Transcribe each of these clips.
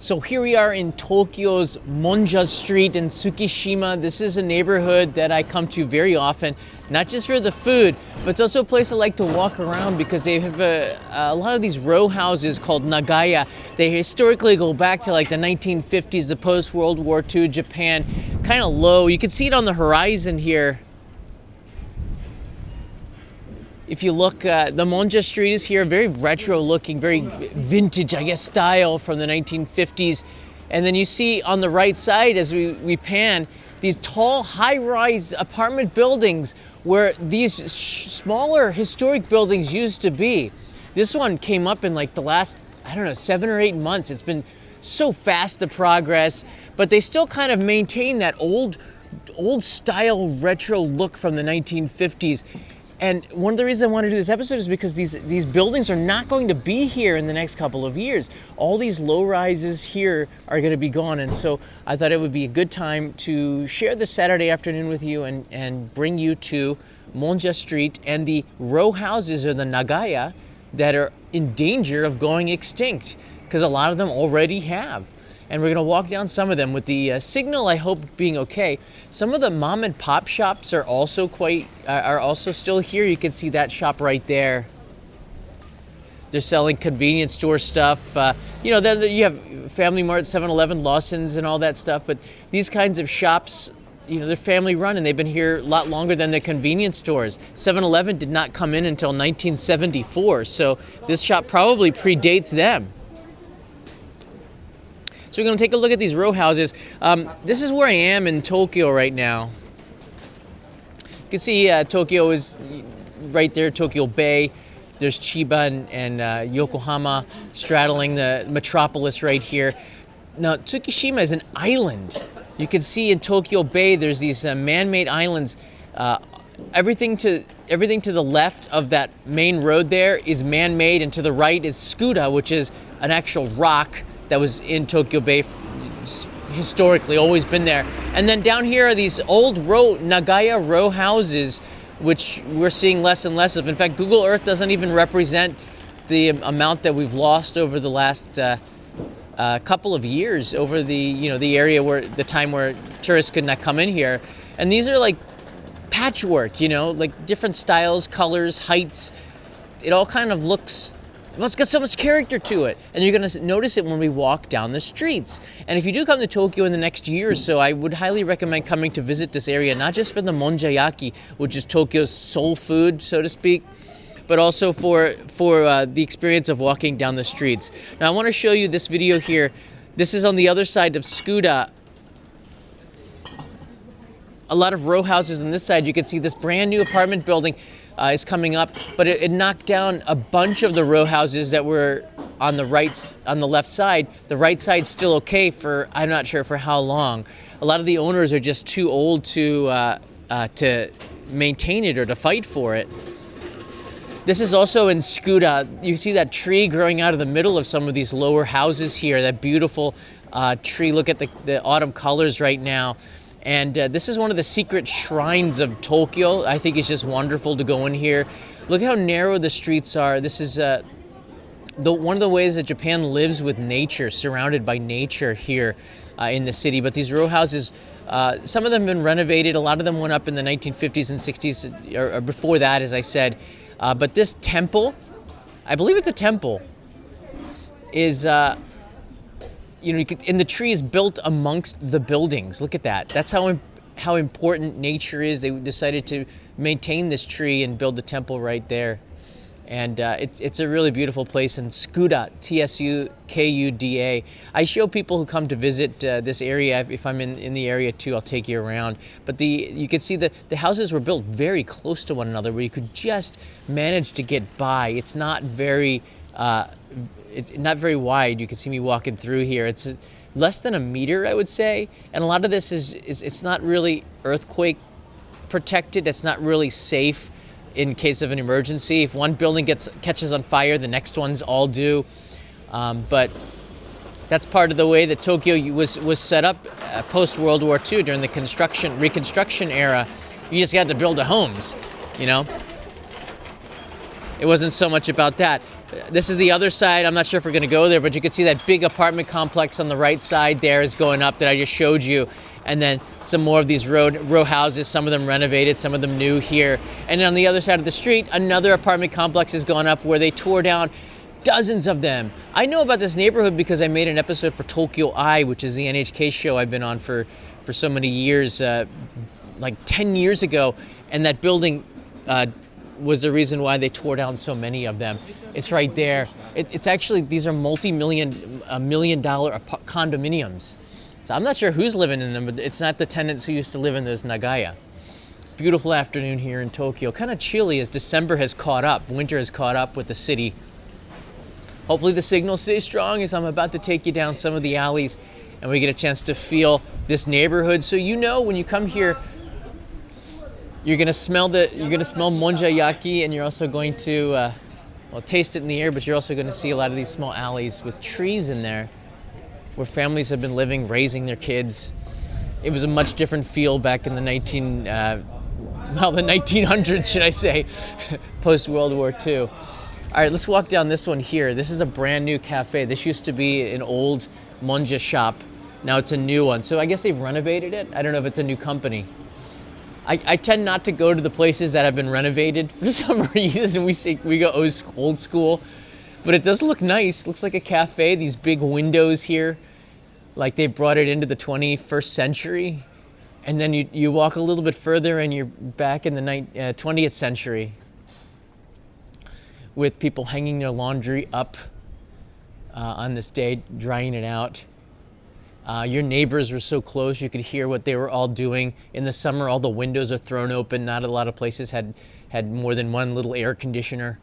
So here we are in Tokyo's Monja Street in Tsukishima. This is a neighborhood that I come to very often, not just for the food, but it's also a place I like to walk around because they have a lot of these row houses called Nagaya. They historically go back to like the 1950s, the post-World War II Japan, kind of low. You can see it on the horizon here. If you look, the Monja Street is here, very retro looking, very vintage, I guess, style from the 1950s. And then you see on the right side as we pan, these tall, high-rise apartment buildings where these smaller historic buildings used to be. This one came up in like the last, I don't know, 7 or 8 months. It's been so fast, the progress, but they still kind of maintain that old style retro look from the 1950s. And one of the reasons I want to do this episode is because these buildings are not going to be here in the next couple of years. All these low rises here are going to be gone. And so I thought it would be a good time to share this Saturday afternoon with you and bring you to Monja Street and the row houses or the Nagaya that are in danger of going extinct, because a lot of them already have. And we're gonna walk down some of them with the signal, I hope, being okay. Some of the mom and pop shops are also still here. You can see that shop right there. They're selling convenience store stuff. Then you have Family Mart, 7-Eleven, Lawson's, and all that stuff. But these kinds of shops, they're family run, and they've been here a lot longer than the convenience stores. 7-Eleven did not come in until 1974, so this shop probably predates them. So we're going to take a look at these row houses. This is where I am in Tokyo right now. You can see Tokyo is right there, Tokyo Bay. There's Chiba and Yokohama straddling the metropolis right here. Now, Tsukishima is an island. You can see in Tokyo Bay, there's these man-made islands. Everything to the left of that main road there is man-made, and to the right is Tsukuda, which is an actual rock that was in Tokyo Bay historically, always been there. And then down here are these old Nagaya row houses, which we're seeing less and less of. In fact, Google Earth doesn't even represent the amount that we've lost over the last couple of years, over the area where the time where tourists could not come in here. And these are like patchwork, like different styles, colors, heights. It all kind of looks, well, it's got so much character to it, and you're going to notice it when we walk down the streets. And if you do come to Tokyo in the next year or so, I would highly recommend coming to visit this area, not just for the monjayaki, which is Tokyo's soul food, so to speak, but also for the experience of walking down the streets. Now, I want to show you this video here. This is on the other side of Tsukuda. A lot of row houses on this side. You can see this brand new apartment building is coming up, but it knocked down a bunch of the row houses that were on the left side. The right side's still okay for, I'm not sure for how long. A lot of the owners are just too old to maintain it or to fight for it. This is also in Tsukuda. You see that tree growing out of the middle of some of these lower houses here, that beautiful tree. Look at the autumn colors right now. And this is one of the secret shrines of Tokyo. I think it's just wonderful to go in here. Look how narrow the streets are. This is one of the ways that Japan lives with nature, surrounded by nature here in the city. But these row houses, some of them have been renovated. A lot of them went up in the 1950s and 60s, or before that, as I said. But this temple, I believe it's a temple, is... and the tree is built amongst the buildings. Look at that. That's how important nature is. They decided to maintain this tree and build the temple right there. And it's a really beautiful place in Tsukuda, Tsukuda. I show people who come to visit this area. If I'm in the area too, I'll take you around. But you can see the houses were built very close to one another, where you could just manage to get by. It's not very wide. You can see me walking through here. It's less than a meter, I would say. And a lot of this it's not really earthquake protected. It's not really safe in case of an emergency. If one building catches on fire, the next ones all do. But that's part of the way that Tokyo was set up post World War II during the Reconstruction era. You just had to build the homes, It wasn't so much about that. This is the other side. I'm not sure if we're going to go there, but you can see that big apartment complex on the right side there is going up that I just showed you. And then some more of these row houses, some of them renovated, some of them new here. And then on the other side of the street, another apartment complex is going up where they tore down dozens of them. I know about this neighborhood because I made an episode for Tokyo Eye, which is the NHK show I've been on for so many years, like 10 years ago. And that building was the reason why they tore down so many of them. It's right there. It's actually, these are $multi-million condominiums. So I'm not sure who's living in them, but it's not the tenants who used to live in those Nagaya. Beautiful afternoon here in Tokyo. Kind of chilly as December has caught up. Winter has caught up with the city. Hopefully the signal stays strong as I'm about to take you down some of the alleys and we get a chance to feel this neighborhood. So you know when you come here, you're gonna smell monjayaki, and you're also going to taste it in the air, but you're also gonna see a lot of these small alleys with trees in there where families have been living, raising their kids. It was a much different feel back in the 1900s, should I say, post World War II. All right, let's walk down this one here. This is a brand new cafe. This used to be an old monja shop. Now it's a new one. So I guess they've renovated it. I don't know if it's a new company. I tend not to go to the places that have been renovated for some reason. We go old school, but it does look nice. Looks like a cafe. These big windows here, like they brought it into the 21st century. And then you walk a little bit further and you're back in the 20th century with people hanging their laundry up on this day, drying it out. Your neighbors were so close, you could hear what they were all doing. In the summer, all the windows are thrown open. Not a lot of places had more than one little air conditioner.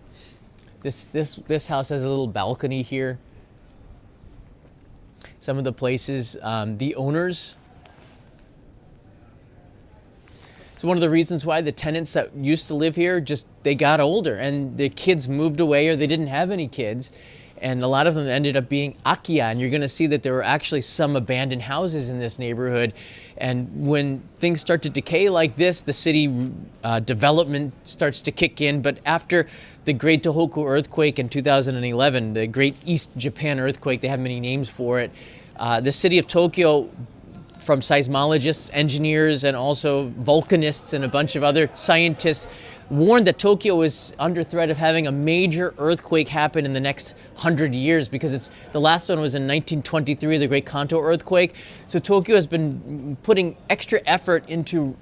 This house has a little balcony here. Some of the places, the owners. So one of the reasons why the tenants that used to live here, they got older and the kids moved away or they didn't have any kids. And a lot of them ended up being akiya, and you're going to see that there were actually some abandoned houses in this neighborhood. And when things start to decay like this, the city development starts to kick in. But after the Great Tohoku earthquake in 2011, the Great East Japan earthquake, they have many names for it, the city of Tokyo, from seismologists, engineers, and also volcanists and a bunch of other scientists, warned that Tokyo was under threat of having a major earthquake happen in the next 100 years because the last one was in 1923, the Great Kanto earthquake. So Tokyo has been putting extra effort into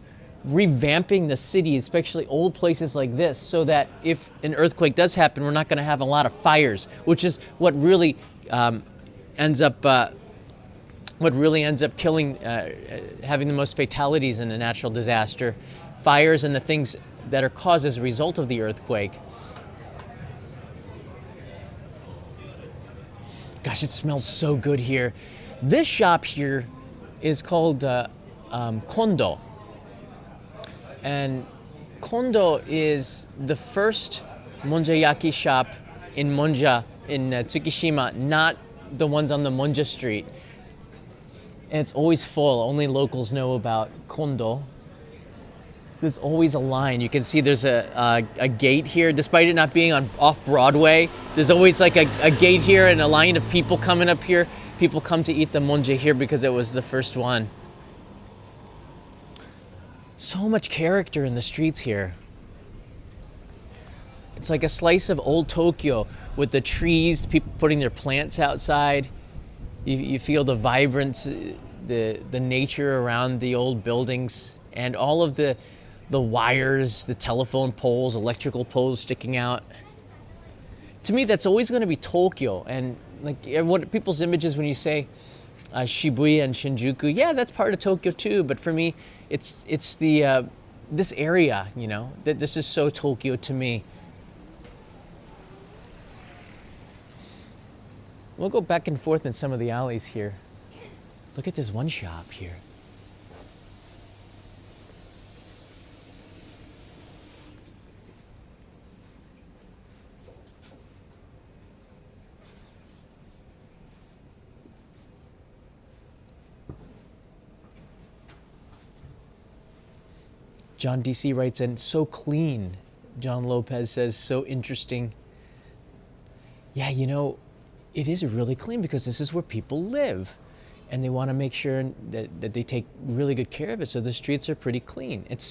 revamping the city, especially old places like this, so that if an earthquake does happen, we're not going to have a lot of fires, which is what really ends up killing, having the most fatalities in a natural disaster. Fires and the things that are caused as a result of the earthquake. Gosh, it smells so good here. This shop here is called Kondo. And Kondo is the first monjayaki shop in Monja, in Tsukishima, not the ones on the Monja Street. And it's always full. Only locals know about Kondo. There's always a line. You can see there's a gate here, despite it not being off Broadway. There's always like a gate here and a line of people coming up here. People come to eat the monja here because it was the first one. So much character in the streets here. It's like a slice of old Tokyo with the trees, people putting their plants outside. You feel the vibrance, the nature around the old buildings, and all of the wires, the telephone poles, electrical poles sticking out. To me, that's always going to be Tokyo. And like what people's images when you say Shibuya and Shinjuku, yeah, that's part of Tokyo too. But for me, it's the this area, that this is so Tokyo to me. We'll go back and forth in some of the alleys here. Look at this one shop here. John DC writes in, so clean. John Lopez says, so interesting. yeah, it is really clean because this is where people live. And they want to make sure that they take really good care of it. So the streets are pretty clean. It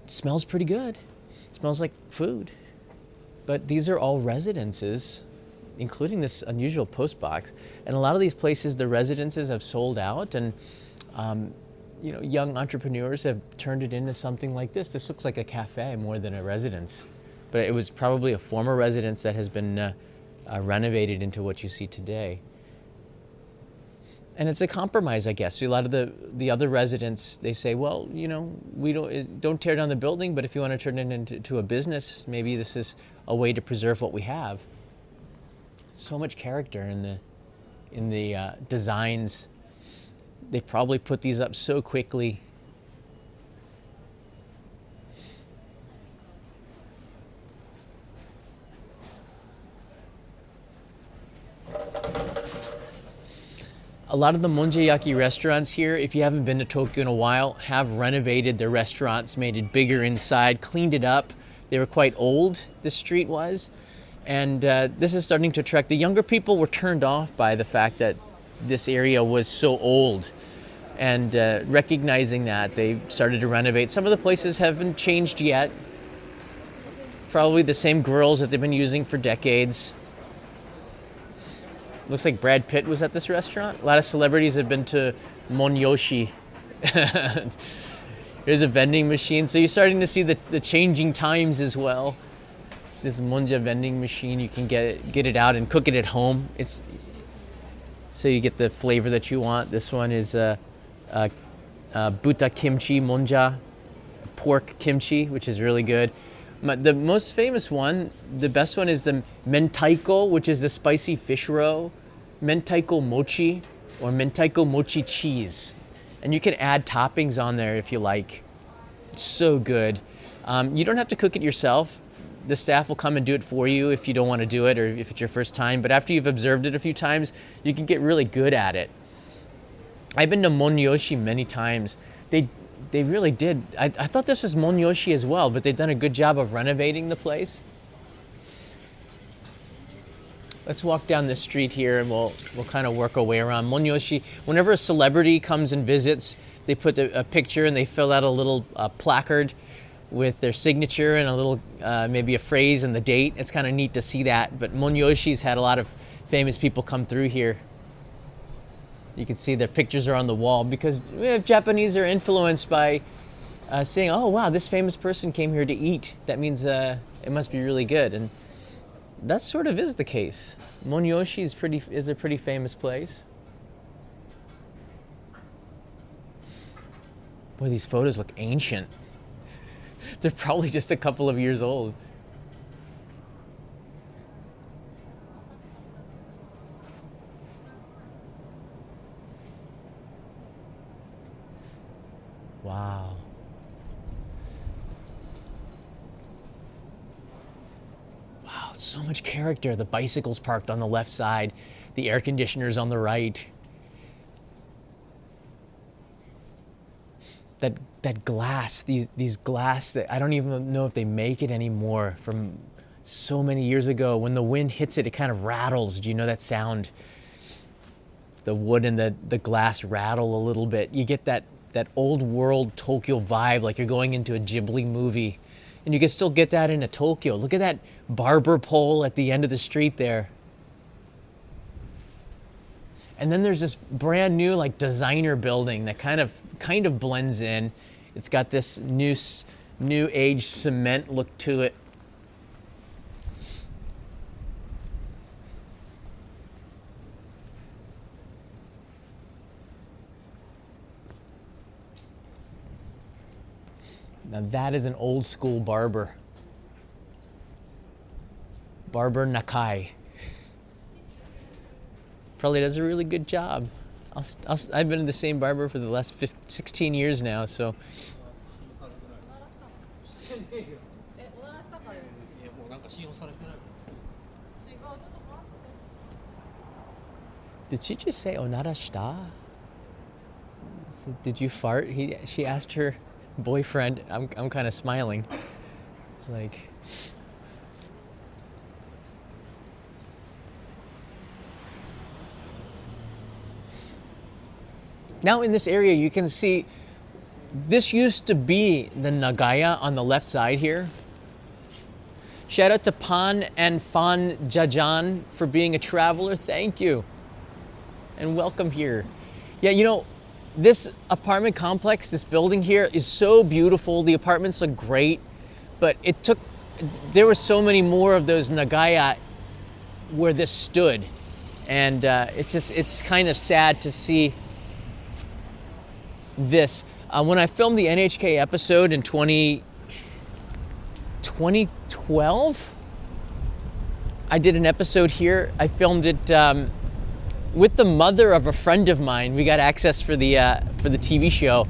smells pretty good. It smells like food. But these are all residences, including this unusual post box. And a lot of these places, the residences have sold out, and young entrepreneurs have turned it into something like this. This looks like a cafe more than a residence. But it was probably a former residence that has been renovated into what you see today. And it's a compromise, I guess. A lot of the other residents, they say, well, we don't tear down the building, but if you want to turn it into a business, maybe this is a way to preserve what we have. So much character in the designs. They probably put these up so quickly. A lot of the Monjayaki restaurants here, if you haven't been to Tokyo in a while, have renovated their restaurants, made it bigger inside, cleaned it up. They were quite old, this street was. And this is starting to attract. The younger people were turned off by the fact that this area was so old. And recognizing that, they started to renovate. Some of the places haven't changed yet. Probably the same grills that they've been using for decades. Looks like Brad Pitt was at this restaurant. A lot of celebrities have been to Monyoshi. Here's a vending machine. So you're starting to see the changing times as well. This Monja vending machine, you can get it out and cook it at home. So you get the flavor that you want. This one is buta kimchi Monja, pork kimchi, which is really good. The most famous one, the best one, is the mentaiko, which is the spicy fish roe, mentaiko mochi, or mentaiko mochi cheese. And you can add toppings on there if you like. It's so good. You don't have to cook it yourself. The staff will come and do it for you if you don't want to do it or if it's your first time. But after you've observed it a few times, you can get really good at it. I've been to Monyoshi many times. They really did. I thought this was Monyoshi as well, but they've done a good job of renovating the place. Let's walk down this street here and we'll kind of work our way around. Monyoshi, whenever a celebrity comes and visits, they put a picture and they fill out a little placard with their signature and a little, maybe a phrase and the date. It's kind of neat to see that. But Monyoshi's had a lot of famous people come through here. You can see their pictures are on the wall because Japanese are influenced by saying, oh wow, this famous person came here to eat. That means it must be really good. And that sort of is the case. Monyoshi is a pretty famous place. Boy, these photos look ancient. They're probably just a couple of years old. Wow. Wow, so much character. The bicycles parked on the left side, the air conditioners on the right. That glass, these glass that I don't even know if they make it anymore, from so many years ago. When the wind hits it, it kind of rattles. Do you know that sound? The wood and the glass rattle a little bit. You get that old world Tokyo vibe, like you're going into a Ghibli movie. And you can still get that into Tokyo. Look at that barber pole at the end of the street there. And then there's this brand new like designer building that kind of blends in. It's got this new age cement look to it. Now that is an old school barber. Barber Nakai. Probably does a really good job. I've been in the same barber for the last 16 years now, so. Did she just say onara shita? Did you fart? She asked her boyfriend. I'm kind of smiling. It's like, Now in this area, you can see this used to be the Nagaya on the left side here. Shout out to Pan and Fan Jajan for being a traveler. Thank you. And welcome here. Yeah, you know, this apartment complex, this building here is so beautiful. The apartments look great, but there were so many more of those Nagaya where this stood. And it's kind of sad to see this. When I filmed the NHK episode in 2012, I did an episode here. I filmed it with the mother of a friend of mine. We got access for the TV show,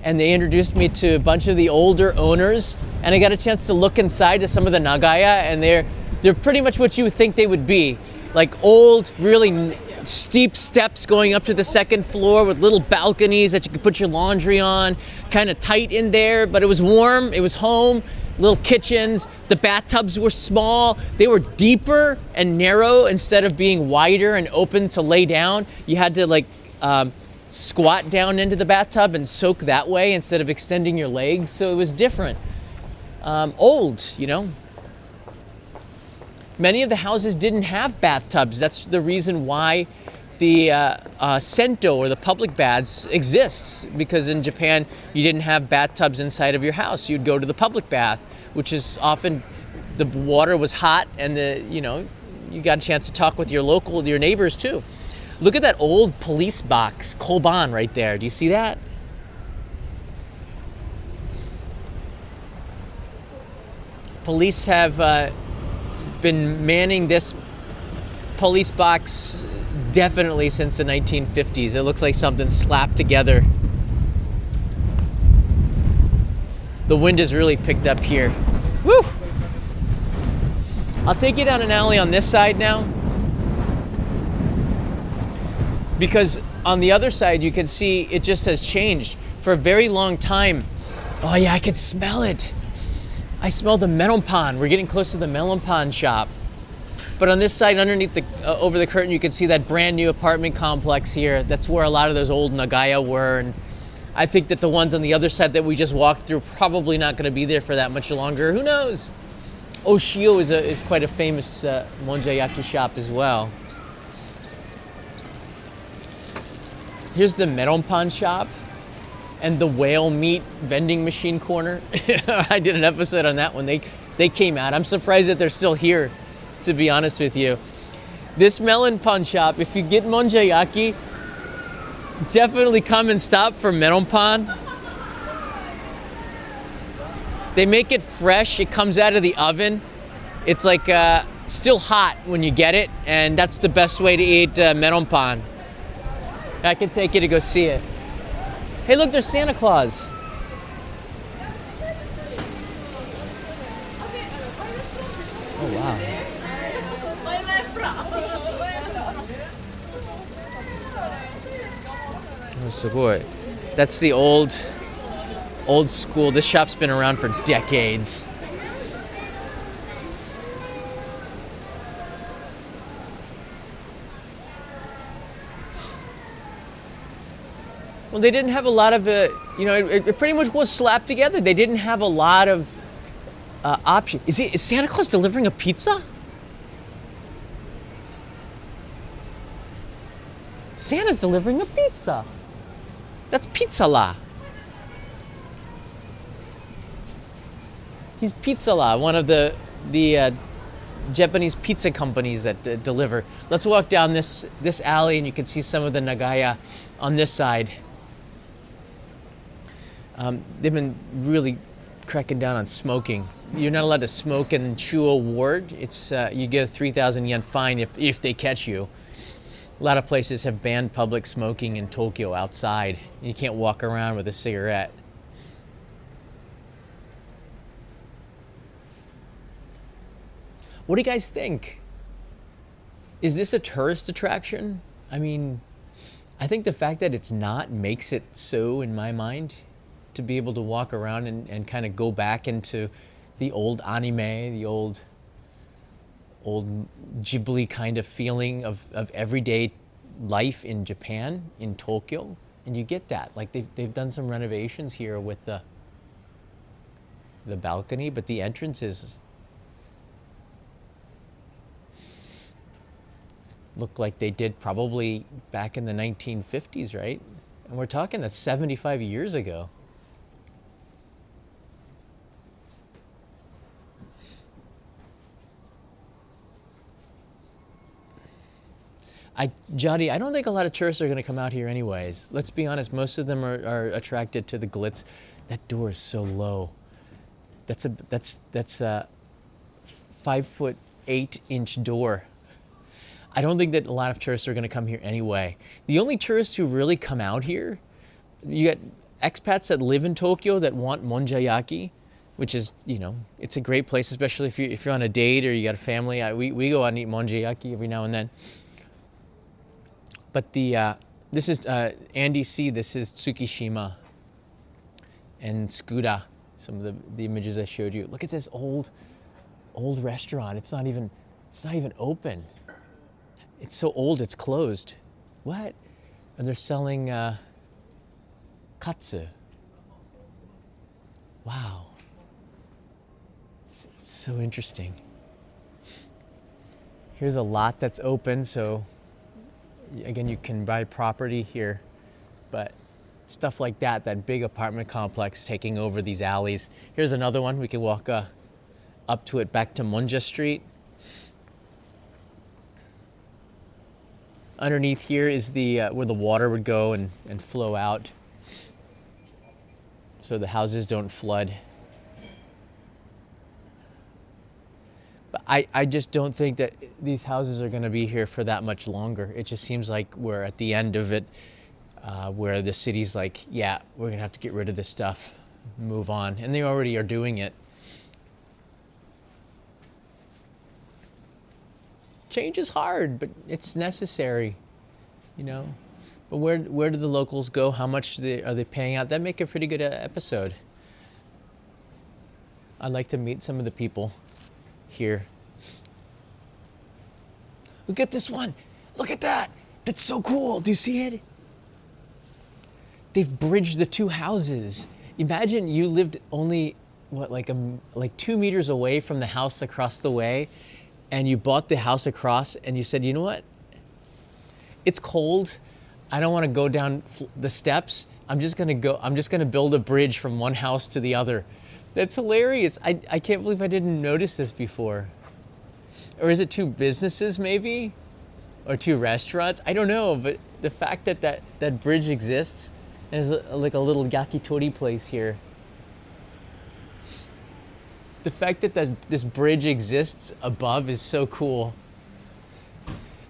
and they introduced me to a bunch of the older owners, and I got a chance to look inside to some of the Nagaya, and they're pretty much what you would think they would be, like old, really steep steps going up to the second floor with little balconies that you could put your laundry on, kind of tight in there, but it was warm, it was home, little kitchens. The bathtubs were small, they were deeper and narrow instead of being wider and open to lay down. You had to like squat down into the bathtub and soak that way instead of extending your legs, so it was different. Old, you know. Many of the houses didn't have bathtubs. That's the reason why the sento, or the public baths, exist, because in Japan you didn't have bathtubs inside of your house. You'd go to the public bath, which is often, the water was hot, and you got a chance to talk with your neighbors too. Look at that old police box, Koban, right there. Do you see that? Police have been manning this police box definitely since the 1950s. It looks like something slapped together. The wind has really picked up here. Woo! I'll take you down an alley on this side now, because on the other side you can see it just has changed for a very long time. Oh yeah, I can smell it. I smell the melonpan. We're getting close to the melonpan shop. But on this side, underneath over the curtain, you can see that brand new apartment complex here. That's where a lot of those old Nagaya were. And I think that the ones on the other side that we just walked through probably not going to be there for that much longer. Who knows? Oshio is quite a famous monjayaki shop as well. Here's the melonpan shop and the whale meat vending machine corner. I did an episode on that when they came out. I'm surprised that they're still here, to be honest with you. This melonpan shop, if you get monjayaki, definitely come and stop for melonpan. They make it fresh. It comes out of the oven. It's like still hot when you get it, and that's the best way to eat melonpan. I can take you to go see it. Hey, look, there's Santa Claus. Oh, wow. Oh, sugoi. That's the old school. This shop's been around for decades. Well, they didn't have a lot of, it pretty much was slapped together. They didn't have a lot of options. Is Santa Claus delivering a pizza? Santa's delivering a pizza. That's Pizza-la. He's Pizza-la, one of the Japanese pizza companies that deliver. Let's walk down this alley, and you can see some of the Nagaya on this side. They've been really cracking down on smoking. You're not allowed to smoke in Chuo Ward. It's you get a 3,000 yen fine if they catch you. A lot of places have banned public smoking in Tokyo outside. You can't walk around with a cigarette. What do you guys think? Is this a tourist attraction? I mean, I think the fact that it's not makes it so in my mind, to be able to walk around and kind of go back into the old anime, the old Ghibli kind of feeling of everyday life in Japan, in Tokyo. And you get that. Like they've done some renovations here with the balcony, but the entrance is look like they did probably back in the 1950s, right? And we're talking that's 75 years ago. Jody, I don't think a lot of tourists are going to come out here anyways. Let's be honest, most of them are attracted to the glitz. That door is so low. That's a 5'8" door. I don't think that a lot of tourists are going to come here anyway. The only tourists who really come out here, you got expats that live in Tokyo that want monjayaki, which is, you know, it's a great place, especially if you're on a date or you got a family. We go out and eat monjayaki every now and then. But this is Andy C. This is Tsukishima and Tsukuda. Some of the images I showed you. Look at this old restaurant. It's not even open. It's so old it's closed. What? And they're selling katsu. Wow. It's so interesting. Here's a lot that's open, so again, you can buy property here, but stuff like that big apartment complex taking over these alleys. Here's another one. We can walk up to it back to Monja Street. Underneath here is the where the water would go and flow out, so the houses don't flood. But I just don't think that these houses are going to be here for that much longer. It just seems like we're at the end of it, where the city's like, yeah, we're going to have to get rid of this stuff, move on. And they already are doing it. Change is hard, but it's necessary, you know. But where do the locals go? How much are they paying out? That'd make a pretty good episode. I'd like to meet some of the people here. Look at this one. Look at that. That's so cool. Do you see it? They've bridged the two houses. Imagine you lived only like 2 meters away from the house across the way, and you bought the house across and you said, you know what? It's cold. I don't want to go down the steps. I'm just going to build a bridge from one house to the other. That's hilarious. I can't believe I didn't notice this before. Or is it two businesses maybe? Or two restaurants? I don't know, but the fact that bridge exists, and there's like a little yakitori place here. The fact that this bridge exists above is so cool.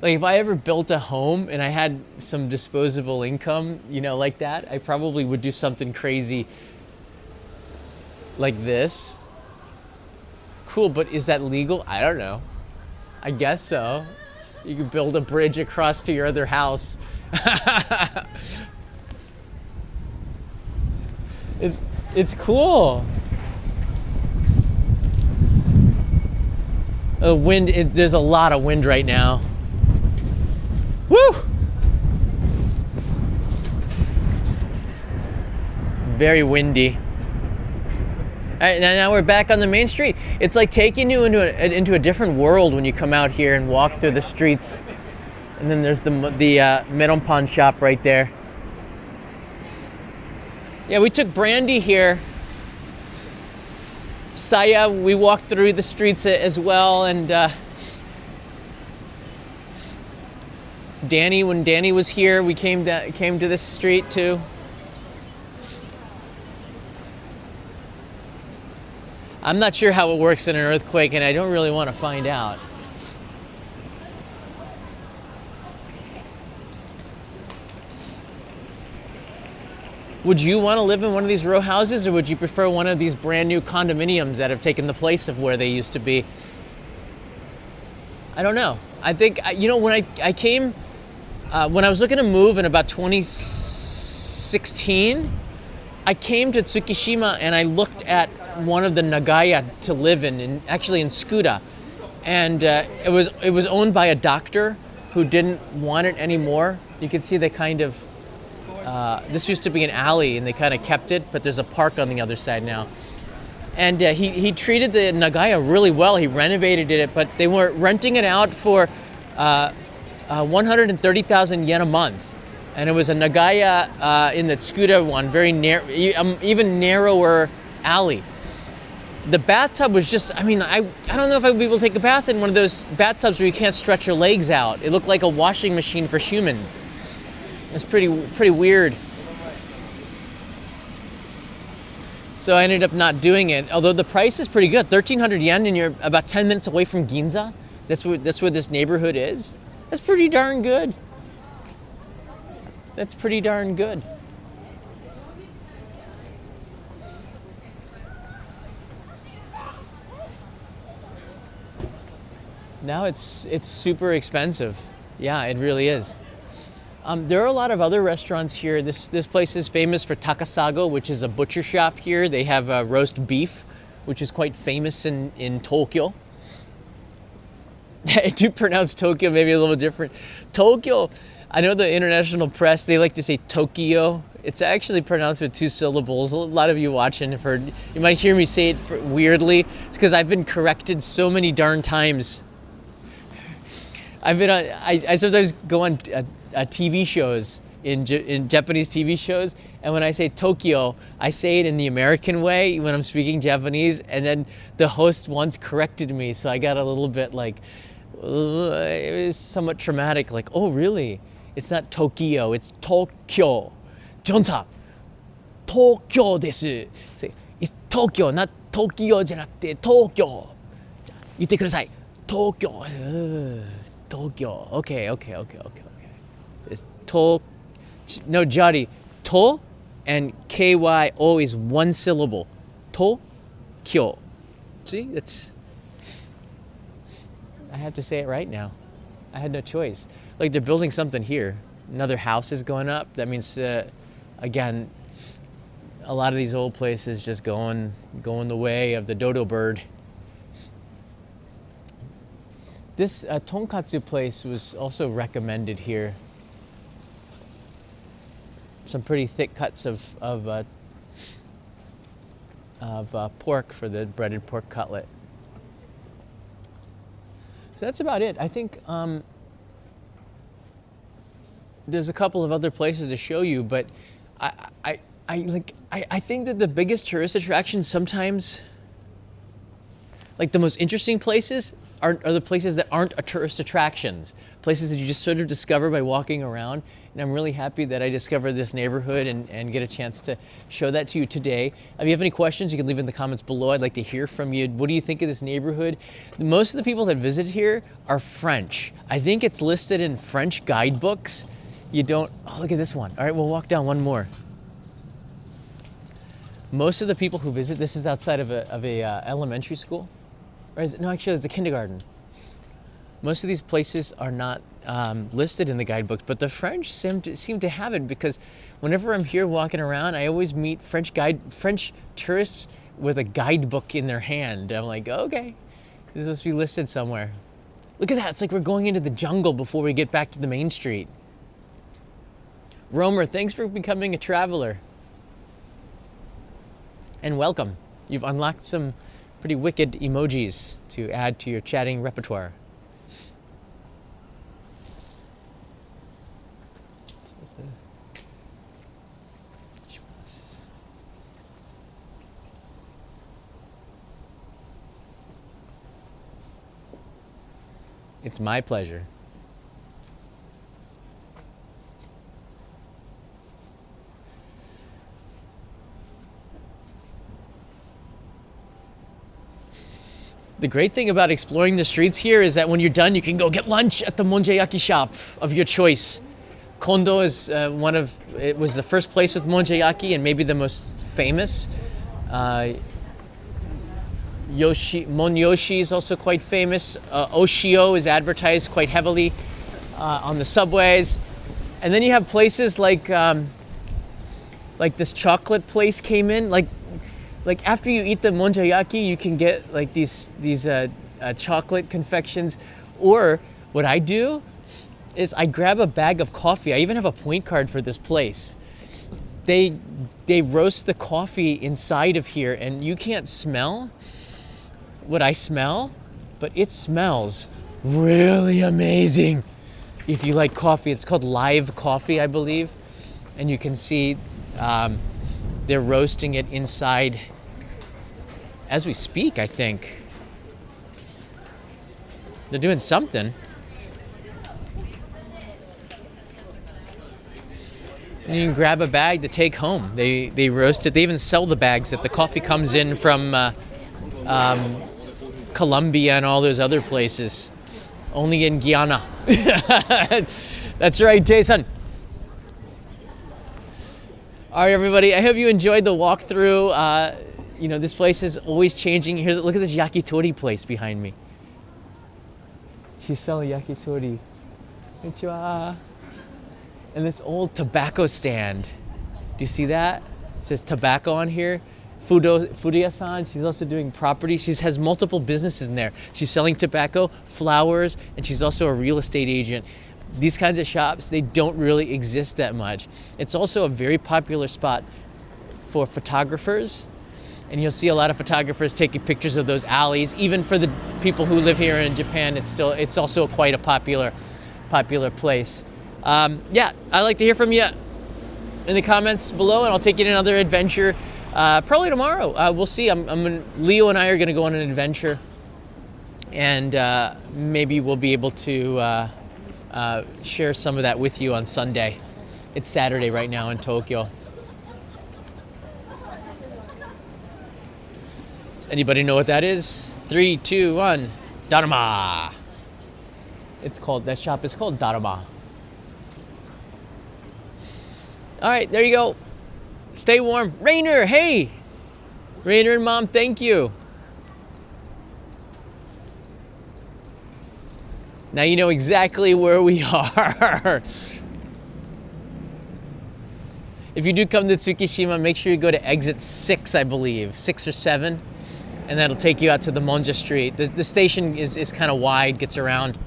Like if I ever built a home and I had some disposable income, you know, like that, I probably would do something crazy like this. Cool, but is that legal? I don't know. I guess so. You could build a bridge across to your other house. It's cool. The wind, there's a lot of wind right now. Woo! Very windy. All right, now we're back on the main street. It's like taking you into a different world when you come out here and walk through the streets. And then there's the Meronpan shop right there. Yeah, we took Brandy here. Saya, we walked through the streets as well, and Danny, when Danny was here, we came to this street too. I'm not sure how it works in an earthquake, and I don't really want to find out. Would you want to live in one of these row houses, or would you prefer one of these brand new condominiums that have taken the place of where they used to be? I don't know. I think, you know, when I came, when I was looking to move in about 2016, I came to Tsukishima and I looked at one of the Nagaya to live in actually in Tsukuda. And it was owned by a doctor who didn't want it anymore. You can see they kind of this used to be an alley, and they kind of kept it, but there's a park on the other side now. And he treated the Nagaya really well. He renovated it, but they were renting it out for 130,000 yen a month. And it was a Nagaya in the Tsukuda one, very narrow, even narrower alley. The bathtub was just, I don't know if I would be able to take a bath in one of those bathtubs where you can't stretch your legs out. It looked like a washing machine for humans. It's pretty weird. So I ended up not doing it, although the price is pretty good. 1,300 yen, and you're about 10 minutes away from Ginza. That's where this neighborhood is. That's pretty darn good. That's pretty darn good. Now it's super expensive. Yeah, it really is. There are a lot of other restaurants here. This place is famous for Takasago, which is a butcher shop here. They have roast beef, which is quite famous in Tokyo. I do pronounce Tokyo maybe a little different. Tokyo, I know the international press, they like to say Tokyo. It's actually pronounced with 2 syllables. A lot of you watching have heard, you might hear me say it weirdly. It's because I've been corrected so many darn times. I sometimes go on TV shows, in Japanese TV shows, and when I say Tokyo, I say it in the American way when I'm speaking Japanese, and then the host once corrected me, so I got a little bit like, it was somewhat traumatic, like, oh really? It's not Tokyo, it's Tokyo. John-san, Tokyo desu. It's Tokyo, not Tokyo じゃなくて Tokyo. 言ってください. Tokyo. Tokyo. Okay. It's no, Jari. To and KYO is 1 syllable. Tokyo. See, I have to say it right now. I had no choice. Like, they're building something here. Another house is going up. That means, again, a lot of these old places just going the way of the dodo bird. This tonkatsu place was also recommended here. Some pretty thick cuts of pork for the breaded pork cutlet. So that's about it. I think there's a couple of other places to show you, but I think that the biggest tourist attraction sometimes, like the most interesting places, are the places that aren't tourist attractions, places that you just sort of discover by walking around. And I'm really happy that I discovered this neighborhood and get a chance to show that to you today. If you have any questions, you can leave in the comments below. I'd like to hear from you. What do you think of this neighborhood? Most of the people that visit here are French. I think it's listed in French guidebooks. You don't, oh, look at this one. All right, we'll walk down one more. Most of the people who visit, this is outside of a elementary school. Or is it, no, actually, it's a kindergarten. Most of these places are not listed in the guidebooks, but the French seem to have it, because whenever I'm here walking around, I always meet French tourists with a guidebook in their hand. I'm like, okay, this must be listed somewhere. Look at that, it's like we're going into the jungle before we get back to the main street. Romer, thanks for becoming a traveler. And welcome. You've unlocked some pretty wicked emojis to add to your chatting repertoire. It's my pleasure. The great thing about exploring the streets here is that when you're done, you can go get lunch at the monjayaki shop of your choice. Kondo is it was the first place with monjayaki and maybe the most famous. Monyoshi is also quite famous. Oshio is advertised quite heavily on the subways. And then you have places like this chocolate place came in. Like after you eat the monjayaki, you can get like these chocolate confections. Or what I do is I grab a bag of coffee. I even have a point card for this place. They roast the coffee inside of here, and you can't smell what I smell, but it smells really amazing. If you like coffee, it's called live coffee, I believe. And you can see they're roasting it inside as we speak, I think. They're doing something. And you can grab a bag to take home. They roast it. They even sell the bags that the coffee comes in from Colombia and all those other places. Only in Guyana. That's right, Jason. All right, everybody. I hope you enjoyed the walkthrough. You know, this place is always changing. Look at this yakitori place behind me. She's selling yakitori. Konnichiwa. And this old tobacco stand. Do you see that? It says tobacco on here. Furuya-san, she's also doing property. She has multiple businesses in there. She's selling tobacco, flowers, and she's also a real estate agent. These kinds of shops, they don't really exist that much. It's also a very popular spot for photographers. And you'll see a lot of photographers taking pictures of those alleys. Even for the people who live here in Japan, it's also quite a popular place. Yeah, I'd like to hear from you in the comments below, and I'll take you on another adventure probably tomorrow. We'll see. Leo and I are going to go on an adventure, and maybe we'll be able to share some of that with you on Sunday. It's Saturday right now in Tokyo. Does anybody know what that is? 3, 2, 1. Dharma. That shop is called Dharma. All right, there you go. Stay warm. Rainer, hey! Rainer and Mom, thank you. Now you know exactly where we are. If you do come to Tsukishima, make sure you go to exit 6, I believe, 6 or 7, and that'll take you out to the Monja Street. The station is kind of wide, gets around.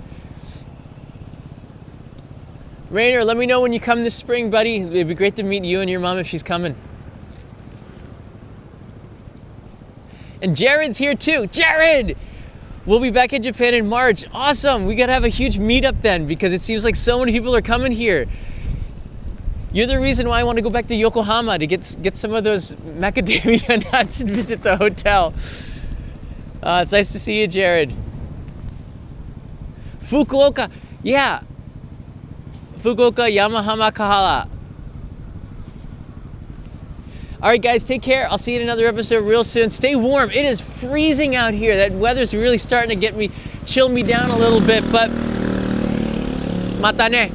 Rainer, let me know when you come this spring, buddy. It'd be great to meet you and your mom if she's coming. And Jared's here too. Jared! We'll be back in Japan in March. Awesome! We gotta have a huge meetup then, because it seems like so many people are coming here. You're the reason why I want to go back to Yokohama to get some of those macadamia nuts and visit the hotel. It's nice to see you, Jared. Fukuoka, yeah. Fukuoka, Yamahama, Kahala. All right, guys, take care. I'll see you in another episode real soon. Stay warm. It is freezing out here. That weather's really starting to chill me down a little bit, but mata ne.